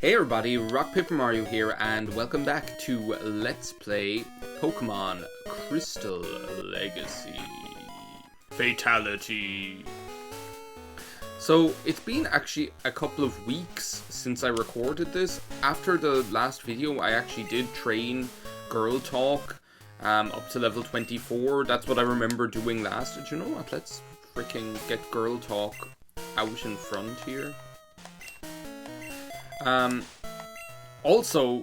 Hey everybody, RockPaperMario here, and welcome back to Let's Play Pokemon Crystal Legacy. Fatality. So, it's been actually a couple of weeks since I recorded this. After the last video, I actually did train Girl Talk up to level 24. That's what I remember doing last. Do you know what? Let's freaking get Girl Talk out in front here. Also,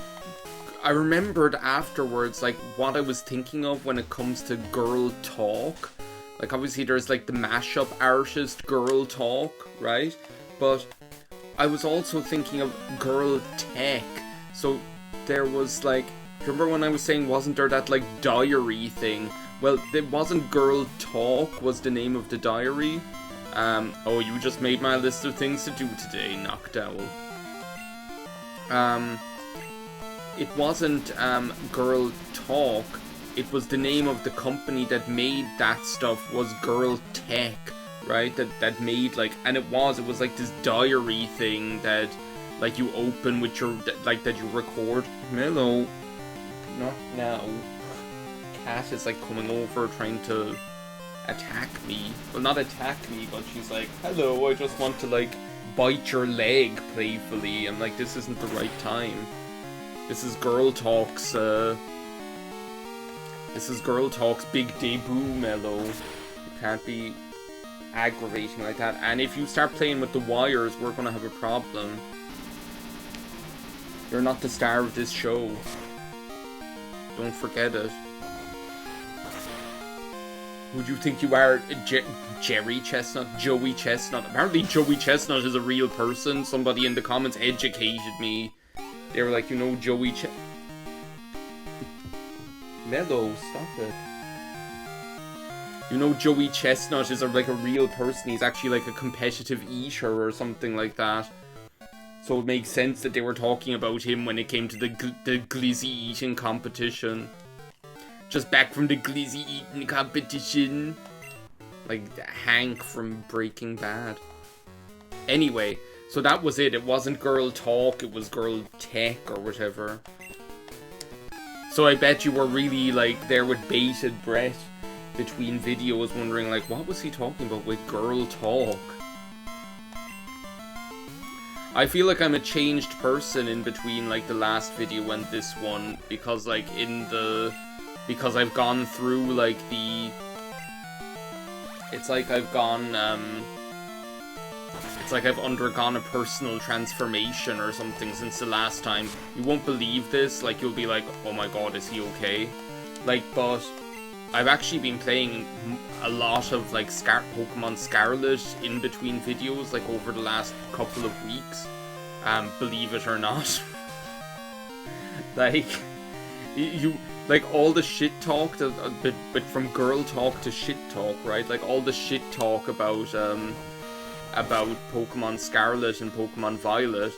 I remembered afterwards, like, what I was thinking of when it comes to Girl Talk. Like, obviously there's, like, the mashup artist Girl Talk, right? But I was also thinking of Girl Tech. So, there was, like, remember when I was saying, wasn't there that, like, diary thing? Well, it wasn't Girl Talk was the name of the diary. Oh, you just made my list of things to do today, Noctowl. It wasn't, Girl Talk, it was the name of the company that made that stuff was Girl Tech, right? That made, like, and it was like this diary thing that, like, you open with your, like, that you record. Hello. Not now. Cat is, like, coming over trying to attack me. Well, not attack me, but she's like, hello, I just want to, like, bite your leg playfully. I'm like, this isn't the right time. This is Girl Talk's big debut, Mellow. You can't be aggravating like that. And if you start playing with the wires, we're gonna have a problem. You're not the star of this show. Don't forget it. Who do you think you are? Jerry Chestnut? Joey Chestnut? Apparently Joey Chestnut is a real person. Somebody in the comments educated me. They were like, you know, Joey Mellow, stop it. You know, Joey Chestnut is like a real person. He's actually like a competitive eater or something like that. So it makes sense that they were talking about him when it came to the glizzy eating competition. Just back from the glizzy eating competition. Like Hank from Breaking Bad. Anyway, so that was it. It wasn't Girl Talk, it was Girl Tech or whatever. So I bet you were really, like, there with bated breath between videos wondering, like, what was he talking about with Girl Talk? I feel like I'm a changed person in between, like, the last video and this one. Because, like, because I've gone through, like, it's like I've gone, it's like I've undergone a personal transformation or something since the last time. You won't believe this, like, you'll be like, oh my god, is he okay? Like, but I've actually been playing a lot of, like, Pokemon Scarlet in between videos, like, over the last couple of weeks. Believe it or not. Like, like, all the shit talk, but from Girl Talk to shit talk, right? Like, all the shit talk about Pokemon Scarlet and Pokemon Violet,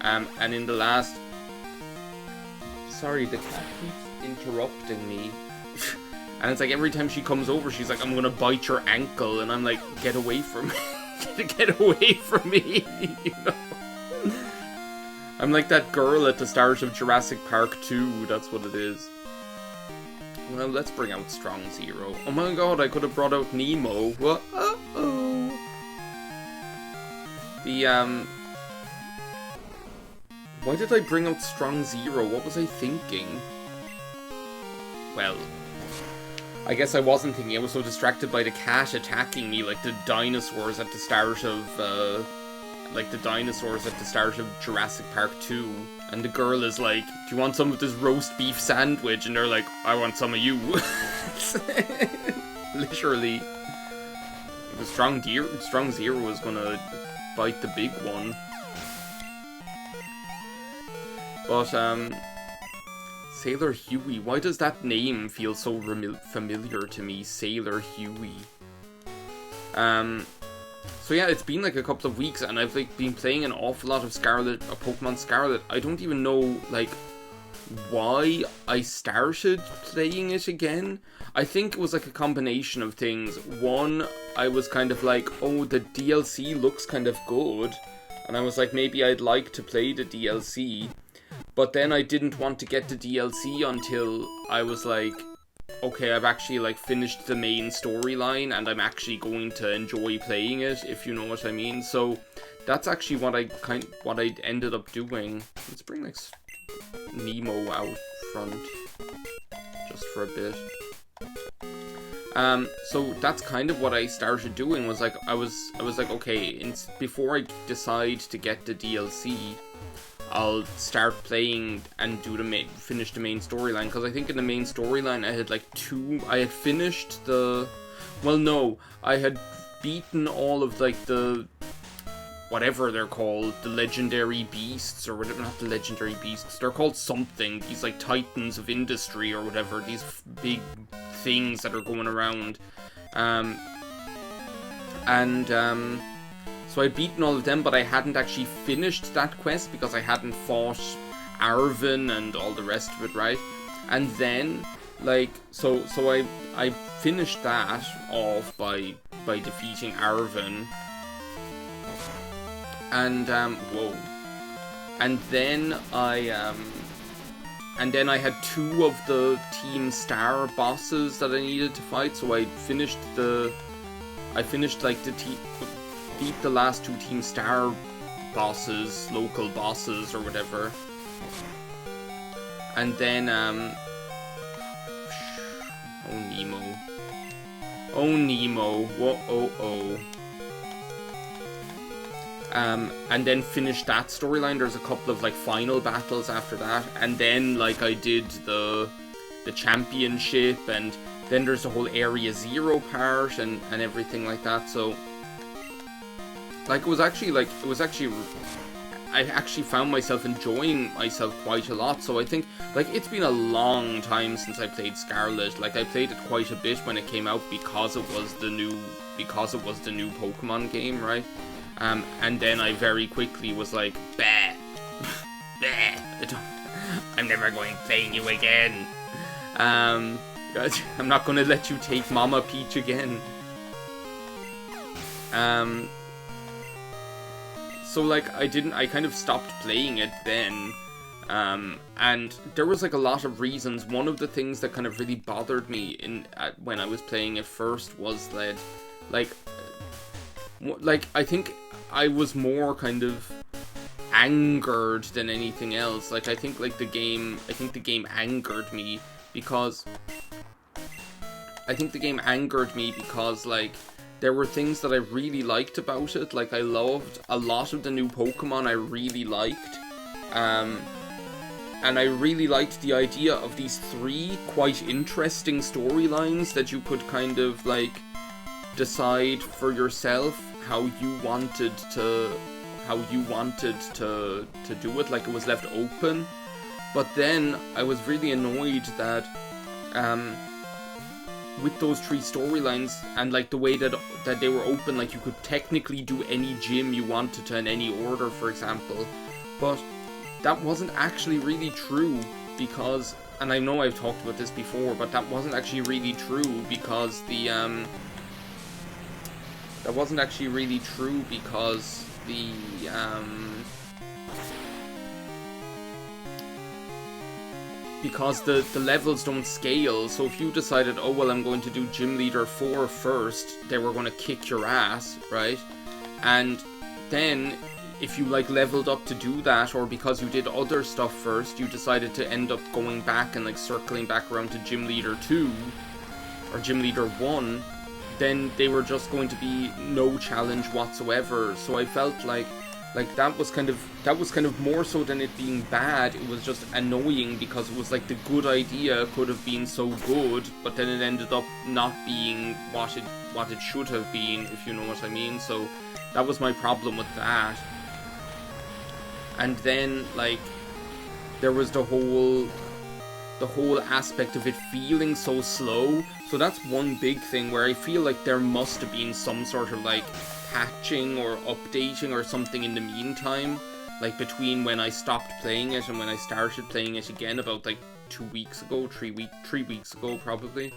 and in the last... Sorry, the cat keeps interrupting me. And it's like, every time she comes over, she's like, I'm gonna bite your ankle, and I'm like, get away from me. Get away from me, you know? I'm like that girl at the start of Jurassic Park 2, that's what it is. Well, let's bring out Strong Zero. Oh my god, I could have brought out Nemo. What? Uh-oh. Why did I bring out Strong Zero? What was I thinking? Well, I guess I wasn't thinking. I was so distracted by the cat attacking me like the dinosaurs at the start of, Jurassic Park 2. And the girl is like, do you want some of this roast beef sandwich? And they're like, I want some of you. Literally. The Strong Zero was gonna bite the big one. But, Sailor Huey. Why does that name feel so familiar to me? Sailor Huey. So yeah, it's been like a couple of weeks and I've like been playing an awful lot of Pokemon Scarlet. I don't even know like why I started playing it again. I think it was like a combination of things. One, I was kind of like, oh, the DLC looks kind of good. And I was like, maybe I'd like to play the DLC. But then I didn't want to get the DLC until I was like, okay, I've actually like finished the main storyline and I'm actually going to enjoy playing it, if you know what I mean. So that's actually what I ended up doing. Let's bring like Nemo out front just for a bit. So that's kind of what I started doing, was like, I was like, okay, before I decide to get the DLC, I'll start playing and finish the main storyline, because I think in the main storyline I had like I had finished I had beaten all of like the, whatever they're called, the legendary beasts, or whatever, not the legendary beasts, they're called something, these like titans of industry or whatever, these big things that are going around, so I'd beaten all of them, but I hadn't actually finished that quest because I hadn't fought Arvin and all the rest of it, right? And then, like, so I finished that off by defeating Arvin. And whoa. And then I had 2 of the Team Star bosses that I needed to fight, so I finished beat the last 2 Team Star bosses, local bosses or whatever. And then oh Nemo, whoa. And then finished that storyline. There's a couple of like final battles after that, and then like I did the championship, and then there's the whole Area Zero part and everything like that. So like I actually found myself enjoying myself quite a lot. So I think, like, it's been a long time since I played Scarlet. Like, I played it quite a bit when it came out because it was the new Pokemon game, right? And then I very quickly was like, bah, bah, I'm never going playing you again. I'm not gonna let you take Mama Peach again. So like I kind of stopped playing it then, and there was like a lot of reasons. One of the things that kind of really bothered me when I was playing it first was that, like I think I was more kind of angered than anything else. Like I think the game angered me because like there were things that I really liked about it. Like I loved a lot of the new Pokemon. I really liked, and I really liked the idea of these 3 quite interesting storylines that you could kind of like decide for yourself how you wanted to do it. Like it was left open. But then I was really annoyed that with those 3 storylines and like the way that they were open, like you could technically do any gym you wanted to in any order, for example, but that wasn't actually really true because, and I know I've talked about this before, but that wasn't actually really true because because the levels don't scale. So if you decided, oh well, I'm going to do Gym Leader 4 first, they were going to kick your ass, right? And then if you like leveled up to do that, or because you did other stuff first, you decided to end up going back and like circling back around to Gym Leader 2 or Gym Leader 1, then they were just going to be no challenge whatsoever. So I felt like that was kind of more so than it being bad. It was just annoying because it was like the good idea could have been so good, but then it ended up not being what it should have been, if you know what I mean. So that was my problem with that. And then like there was the whole aspect of it feeling so slow. So that's one big thing where I feel like there must have been some sort of like patching or updating or something in the meantime, like between when I stopped playing it and when I started playing it again about like 3 weeks ago probably.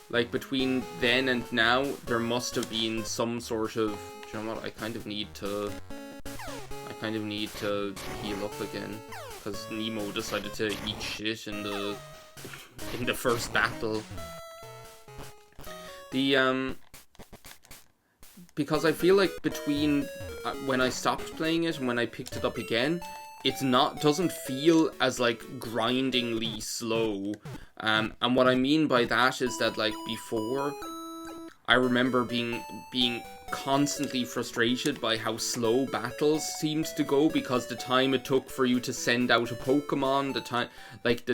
Like between then and now there must have been some sort of you know what? I kind of need to heal up again, because Nemo decided to eat shit in the first battle. Because I feel like between when I stopped playing it and when I picked it up again, doesn't feel as like grindingly slow. And what I mean by that is that like before, I remember being constantly frustrated by how slow battles seemed to go, because the time it took for you to send out a Pokemon, the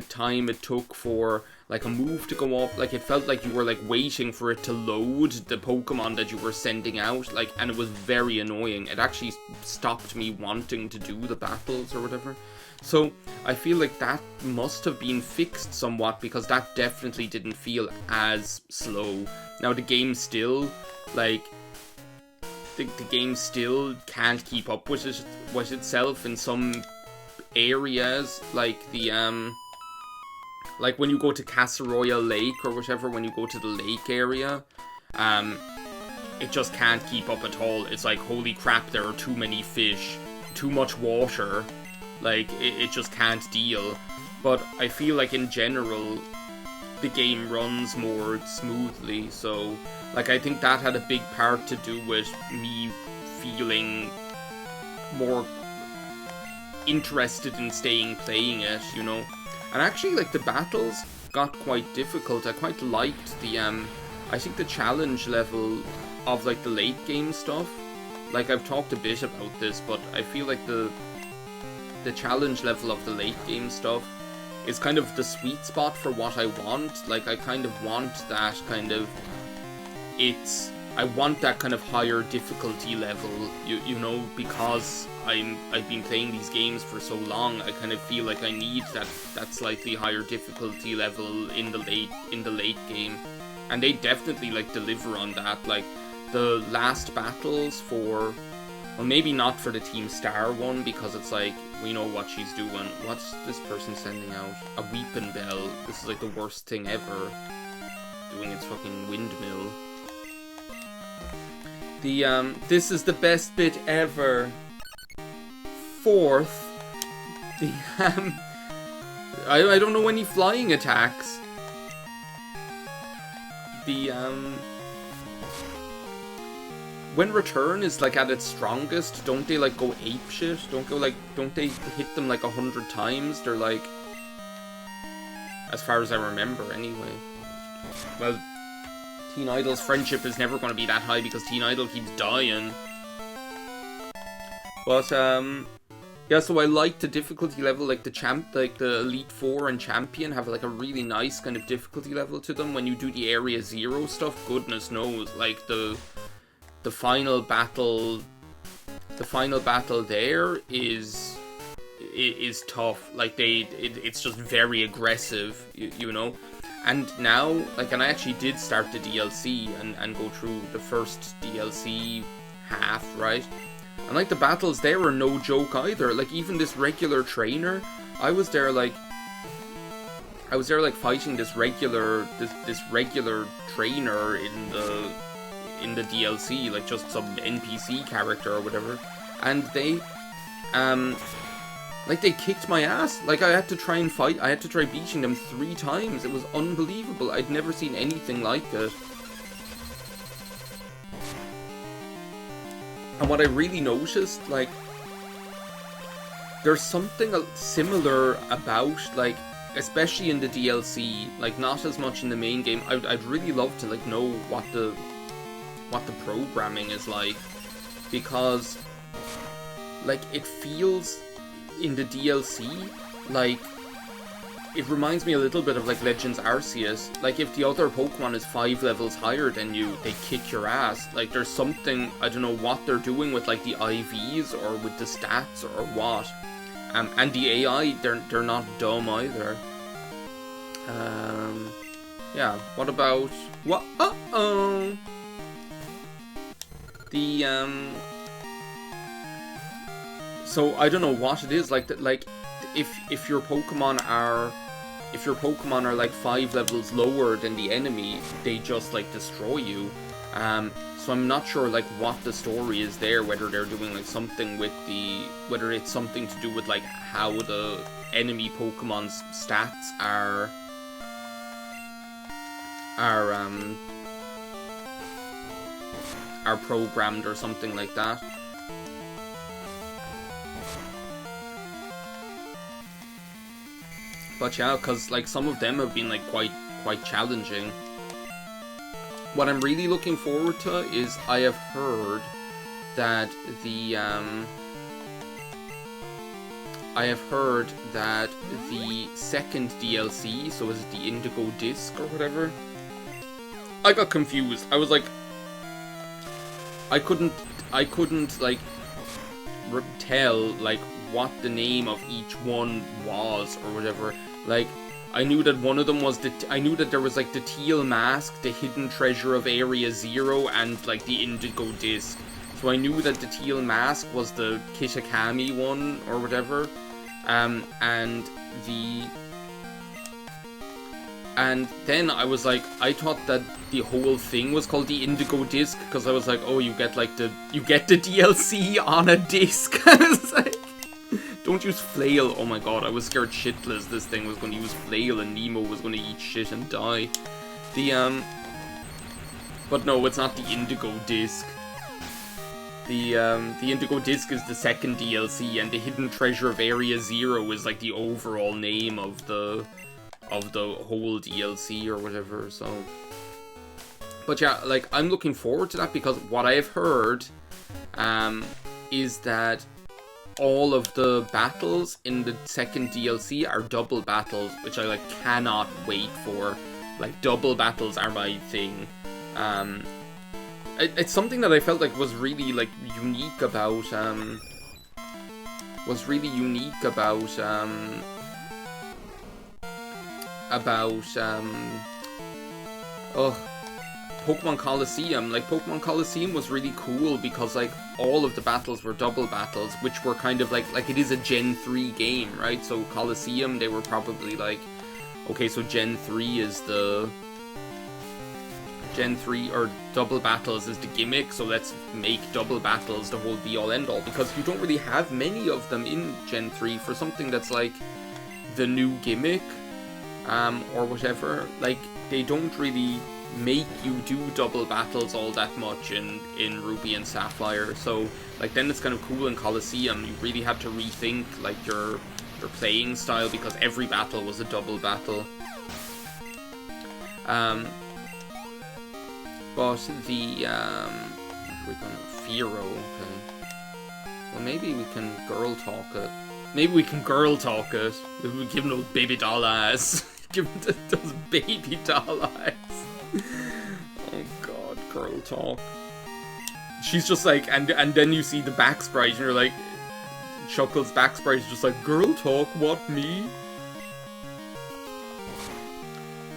time it took for like a move to go up, like it felt like you were like waiting for it to load the Pokemon that you were sending out, like, and it was very annoying. It actually stopped me wanting to do the battles or whatever. So I feel like that must have been fixed somewhat, because that definitely didn't feel as slow. Now the game still, like, the game still can't keep up with itself in some areas, like like when you go to Casseroya Lake or whatever, when you go to the lake area, it just can't keep up at all. It's like, holy crap, there are too many fish, too much water, like, it just can't deal. But I feel like in general, the game runs more smoothly, so, like, I think that had a big part to do with me feeling more interested in playing it, you know. And actually, like, the battles got quite difficult. I quite liked the, I think the challenge level of, like, the late game stuff. Like, I've talked a bit about this, but I feel like the challenge level of the late game stuff is kind of the sweet spot for what I want. Like, I kind of want that kind of, I want that kind of higher difficulty level, you know, because I've been playing these games for so long. I kind of feel like I need that slightly higher difficulty level in the late game, and they definitely like deliver on that. Like the last battles for, well, maybe not for the Team Star one, because it's like, we know what she's doing. What's this person sending out? A Weepin' Bell. This is like the worst thing ever. Doing its fucking windmill. This is the best bit ever. Fourth. I don't know any flying attacks. When Return is like at its strongest, don't they like go apeshit? Don't they hit them like 100 times? They're like, as far as I remember anyway. Well, Teen Idol's friendship is never going to be that high because Teen Idol keeps dying. But yeah, so I like the difficulty level, like the Elite Four and Champion have like a really nice kind of difficulty level to them. When you do the Area Zero stuff, goodness knows, like the final battle there is tough. Like it's just very aggressive, you know. And now, like, and I actually did start the DLC and go through the first DLC half, right? And like the battles there were no joke either. Like even this regular trainer, I was there like fighting this regular trainer in the DLC, like just some NPC character or whatever, and they like they kicked my ass. Like I had to try beating them 3 times. It was unbelievable. I'd never seen anything like it. And what I really noticed, like, there's something similar about, like, especially in the DLC, like, not as much in the main game. I'd really love to, like, know what the programming is like, because, like, it feels in the DLC like it reminds me a little bit of like Legends Arceus. Like if the other Pokemon is 5 levels higher than you, they kick your ass. Like there's something, I don't know what they're doing with like the IVs or with the stats or what. And the AI, they're not dumb either. Yeah, what about what? So I don't know what it is, like if your Pokemon are like 5 levels lower than the enemy, they just like destroy you. So I'm not sure like what the story is there, whether they're doing like something with whether it's something to do with like how the enemy Pokemon's stats are programmed or something like that. But yeah, because like some of them have been like quite challenging. What I'm really looking forward to is I have heard that the second DLC, so is it the Indigo Disc or whatever? I got confused. I was like, I couldn't like tell like what the name of each one was or whatever. Like, I knew that one of them was I knew that there was like the Teal Mask, the Hidden Treasure of Area Zero, and like the Indigo Disc. So I knew that the Teal Mask was the Kitakami one or whatever, and then I was like, I thought that the whole thing was called the Indigo Disc, because I was like, oh, you get the DLC on a disc. I was like, don't use Flail. Oh my god, I was scared shitless this thing was going to use Flail and Nemo was going to eat shit and die. But no, it's not the Indigo Disc. The Indigo Disc is the second DLC, and the Hidden Treasure of Area Zero is like the overall name of the whole DLC or whatever, so. But yeah, like, I'm looking forward to that, because what I have heard is that all of the battles in the second DLC are double battles, which I like cannot wait for. Like, double battles are my thing. It's something that I felt like was really like unique about Pokemon Colosseum. Like, Pokemon Colosseum was really cool because like all of the battles were double battles, which were kind of like it is a Gen 3 game, right? So Colosseum, they were probably like, okay, so Gen 3 is the Gen 3, or double battles is the gimmick, so let's make double battles the whole be all end all, because you don't really have many of them in Gen 3 for something that's like the new gimmick, or whatever. Like, they don't really make you do double battles all that much in Ruby and Sapphire, so like then it's kind of cool in Colosseum. You really had to rethink like your playing style, because every battle was a double battle. But the we're going Fearow, okay. Well, maybe we can girl talk it. Maybe we can give him those baby doll eyes. Give him those baby doll eyes. Oh god, girl talk. She's just like, and then you see the back sprite, and you're like, Chuckle's back sprite is just like, girl talk, what, me?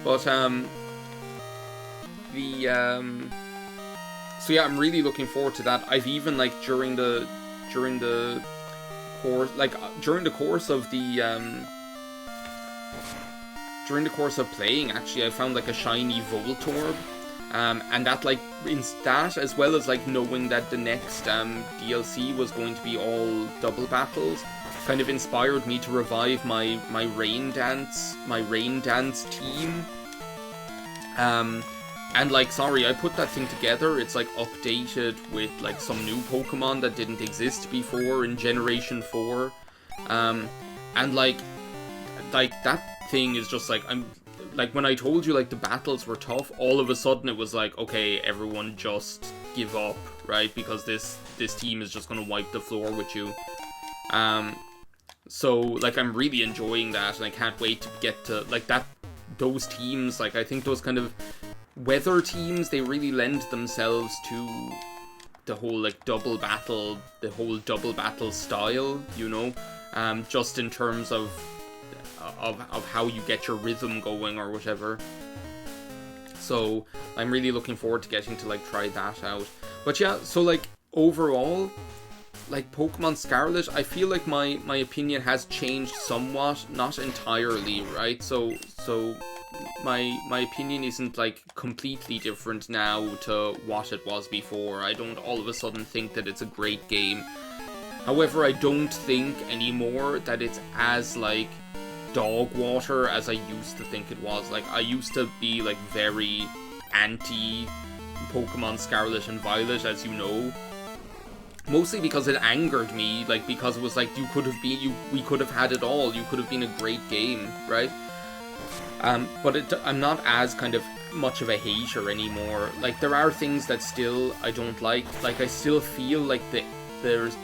But so yeah, I'm really looking forward to that. I've even like during the course, like during the course of playing, actually, I found like a shiny Voltorb, and that like in that, as well as like knowing that the next DLC was going to be all double battles, kind of inspired me to revive my Rain Dance team. And like, sorry, I put that thing together. It's like updated with like some new Pokemon that didn't exist before in Generation 4. And like that thing is just like, I'm like, when I told you like the battles were tough, all of a sudden it was like, okay, everyone just give up, right? Because this team is just gonna wipe the floor with you. So like, I'm really enjoying that, and I can't wait to get to like those teams. Like, I think those kind of weather teams, they really lend themselves to the whole like double battle style, you know, just in terms of how you get your rhythm going or whatever. So I'm really looking forward to getting to like try that out. But yeah, so like overall, like Pokemon Scarlet, I feel like my opinion has changed somewhat, not entirely, right? So so my opinion isn't like completely different now to what it was before. I don't all of a sudden think that it's a great game. However, I don't think anymore that it's as like dog water as I used to think it was. Like, I used to be like very anti Pokemon Scarlet and Violet, as you know. Mostly because it angered me, like, because it was like, we could have had it all, you could have been a great game, right? But I'm not as kind of much of a hater anymore. Like, there are things that still I don't like. Like, I still feel like there's...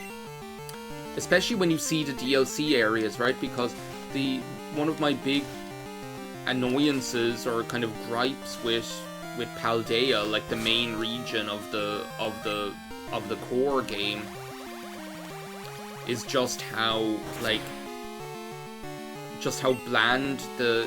Especially when you see the DLC areas, right? Because one of my big annoyances or kind of gripes with Paldea, like the main region of the core game, is just how bland the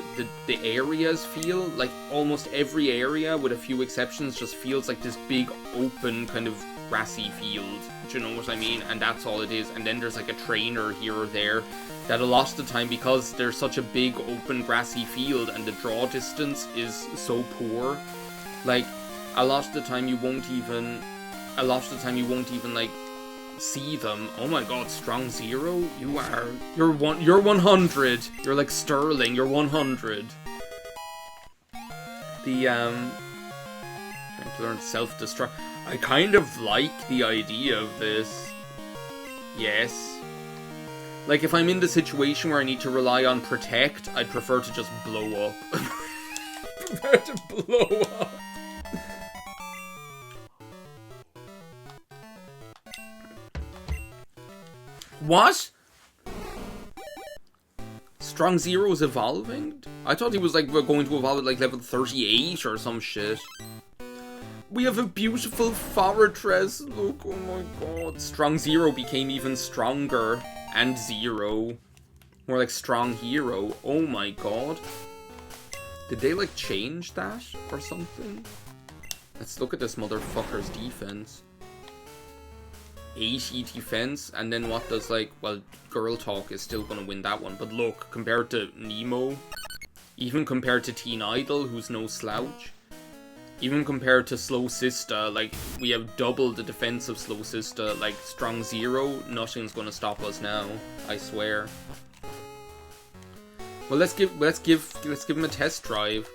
areas feel. Like, almost every area, with a few exceptions, just feels like this big open kind of grassy field. Do you know what I mean? And that's all it is. And then there's like a trainer here or there that a lot of the time, because there's such a big open grassy field and the draw distance is so poor, like, a lot of the time you won't even like see them. Oh my god, Strong Zero, you're 100. You're like Sterling, you're 100. Trying to learn self-destruct. I kind of like the idea of this. Yes. Like, if I'm in the situation where I need to rely on Protect, I'd prefer to just blow up. Prefer to blow up. What? Strong Zero is evolving? I thought he was like going to evolve at like level 38 or some shit. We have a beautiful fortress. Look, oh my god. Strong Zero became even stronger. And Zero. More like Strong Hero. Oh my god. Did they like change that or something? Let's look at this motherfucker's defense. 80 defense, and then what does like, well, Girl Talk is still gonna win that one, but look, compared to Nemo, even compared to Teen Idol, who's no slouch, even compared to Slow Sister, like, we have double the defense of Slow Sister. Like, Strong Zero, nothing's gonna stop us now, I swear. Well, let's give him a test drive.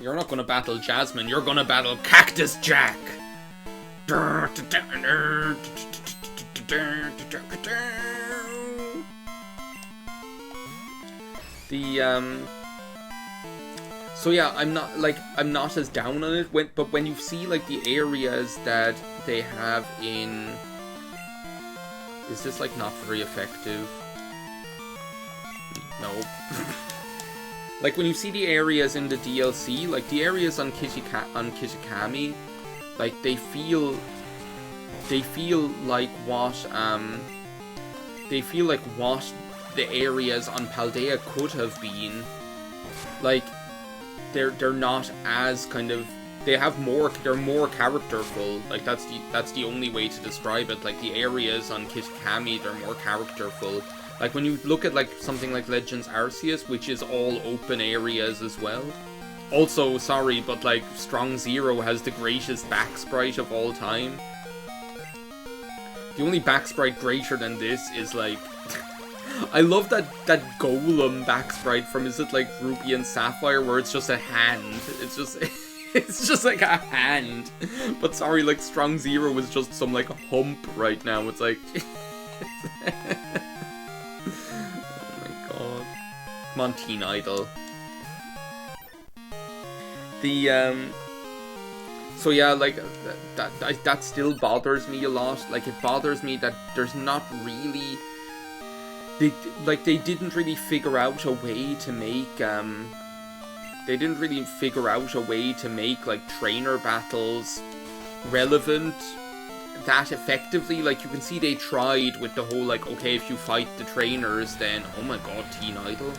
You're not gonna battle Jasmine, you're gonna battle Cactus Jack! So yeah, I'm not as down on it, but when you see like the areas that they have in... Is this like not very effective? No. Like, when you see the areas in the DLC, like the areas on Kitakami, like they feel like what the areas on Paldea could have been. Like, they're not as kind of, they're more characterful. Like, that's the only way to describe it. Like, the areas on Kitakami, they're more characterful. Like, when you look at like something like Legends Arceus, which is all open areas as well. Also, sorry, but like, Strong Zero has the greatest back sprite of all time. The only back sprite greater than this is like... I love that Golem back sprite from, is it like Ruby and Sapphire, where it's just a hand. It's just like a hand. But sorry, like, Strong Zero is just some like hump right now. It's like... Oh my god. Come on, Teen Idol. So yeah, like, that still bothers me a lot. Like, it bothers me that there's not really... They didn't really figure out a way to make, like, trainer battles relevant that effectively. Like, you can see they tried with the whole, like, okay, if you fight the trainers, then... Oh my god, Teen Idol.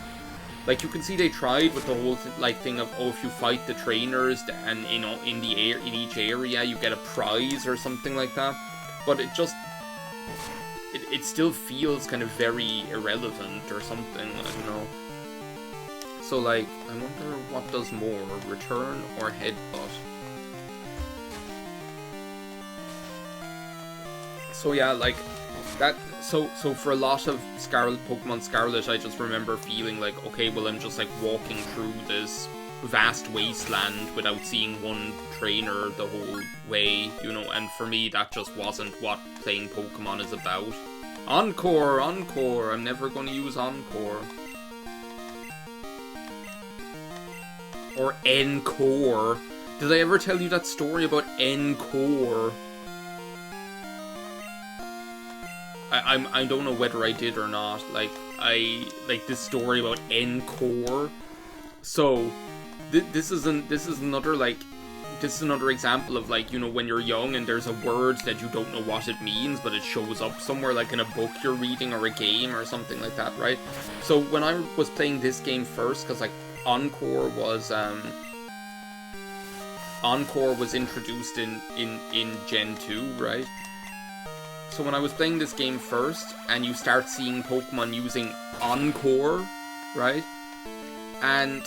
Like, you can see they tried with the whole thing of, oh, if you fight the trainers and in each area you get a prize or something like that. But it just, it still feels kind of very irrelevant or something. I don't know. So, like, I wonder what does more, return or headbutt? So yeah, like, that, so for a lot of Pokemon Scarlet, I just remember feeling like, okay, well, I'm just, like, walking through this vast wasteland without seeing one trainer the whole way, you know, and for me, that just wasn't what playing Pokemon is about. Encore! Encore! I'm never gonna use Encore. Or Encore. Did I ever tell you that story about Encore? I don't know whether I did or not. Like this story about Encore. So, this is another example of, like, you know, when you're young and there's a word that you don't know what it means, but it shows up somewhere, like in a book you're reading or a game or something like that, right? So when I was playing this game first, because, like, Encore was introduced in Gen 2, right? So when I was playing this game first, and you start seeing Pokemon using Encore, right? And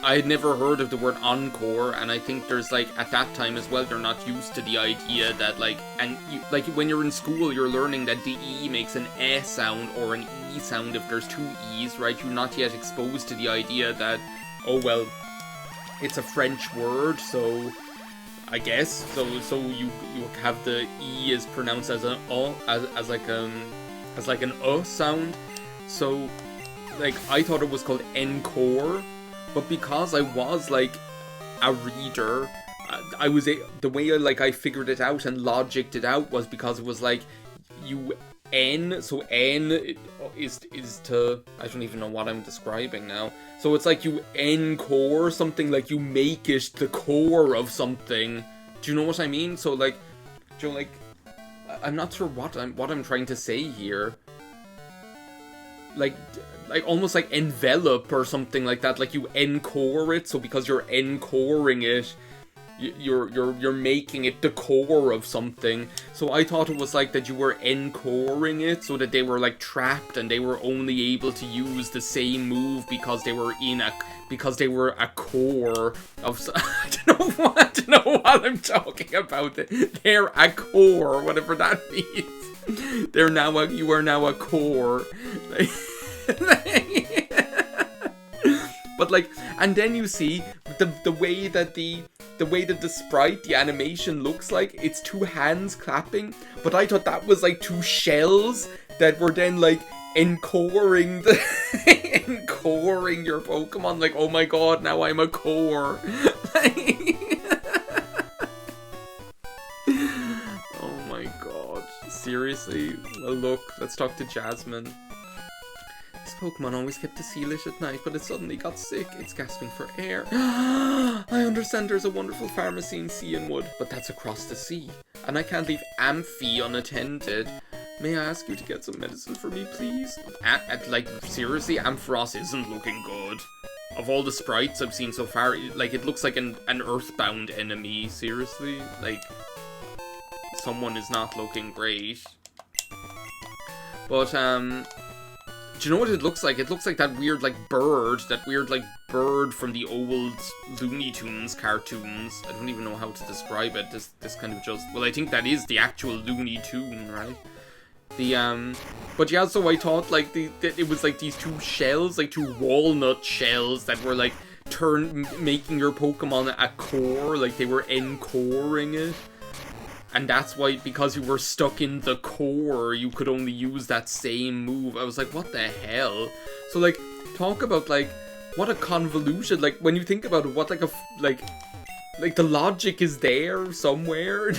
I had never heard of the word Encore, and I think there's, like, at that time as well, they're not used to the idea that, like, and you, like, when you're in school, you're learning that the E makes an S sound or an E sound if there's two E's, right? You're not yet exposed to the idea that, oh, well, it's a French word, so I guess, so you have the E is pronounced as an as like an sound. So, like, I thought it was called Encore, but because I was, like, a reader, the way I figured it out and logicked it out was because it was like so N is to, I don't even know what I'm describing now. So it's like you encore something, like you make it the core of something. Do you know what I mean? So, like, do you know, like, I'm not sure what I'm trying to say here. Like almost like envelop or something like that. Like you encore it, so because you're encoring it, you're making it the core of something. So I thought it was like that you were encoring it, so that they were, like, trapped and they were only able to use the same move because they were a core of. I don't know what I'm talking about. They're a core, whatever that means. You are now a core. But, like, and then you see the way that the sprite, the animation looks like, it's two hands clapping, but I thought that was, like, two shells that were then, like, encoring your Pokemon, like, oh my god, now I'm a core. Oh my god, seriously? Well, look, let's talk to Jasmine. This Pokemon always kept the sea lit at night, but it suddenly got sick. It's gasping for air. I understand there's a wonderful pharmacy in Cianwood, but that's across the sea, and I can't leave Amphi unattended. May I ask you to get some medicine for me, please? Like, seriously, Ampharos isn't looking good. Of all the sprites I've seen so far, like, it looks like an earthbound enemy. Seriously? Like, someone is not looking great. But, do you know what it looks like? It looks like that weird, like, bird from the old Looney Tunes cartoons. I don't even know how to describe it. This kind of just, well, I think that is the actual Looney Tune, right? But yeah, so I thought, like, it was, like, these two shells, like, two walnut shells that were, like, making your Pokemon a core, like, they were encoring it. And that's why, because you were stuck in the core, you could only use that same move. I was like, what the hell? So, like, talk about, like, what a convolution. Like, when you think about it, what, like, the logic is there somewhere.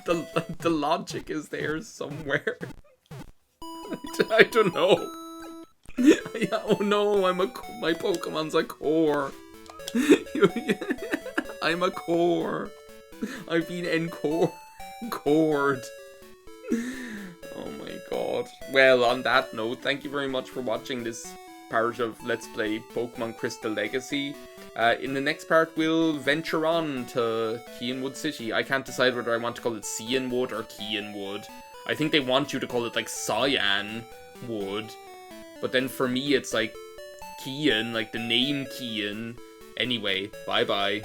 the logic is there somewhere. I don't know. Oh no, my Pokemon's a core. I'm a core. I've been encored. Oh my god. Well, on that note, thank you very much for watching this part of Let's Play Pokemon Crystal Legacy. In the next part, we'll venture on to Cianwood City. I can't decide whether I want to call it Cianwood or Cianwood. I think they want you to call it, like, Cyanwood. But then for me, it's like Kian, like the name Kian. Anyway, bye-bye.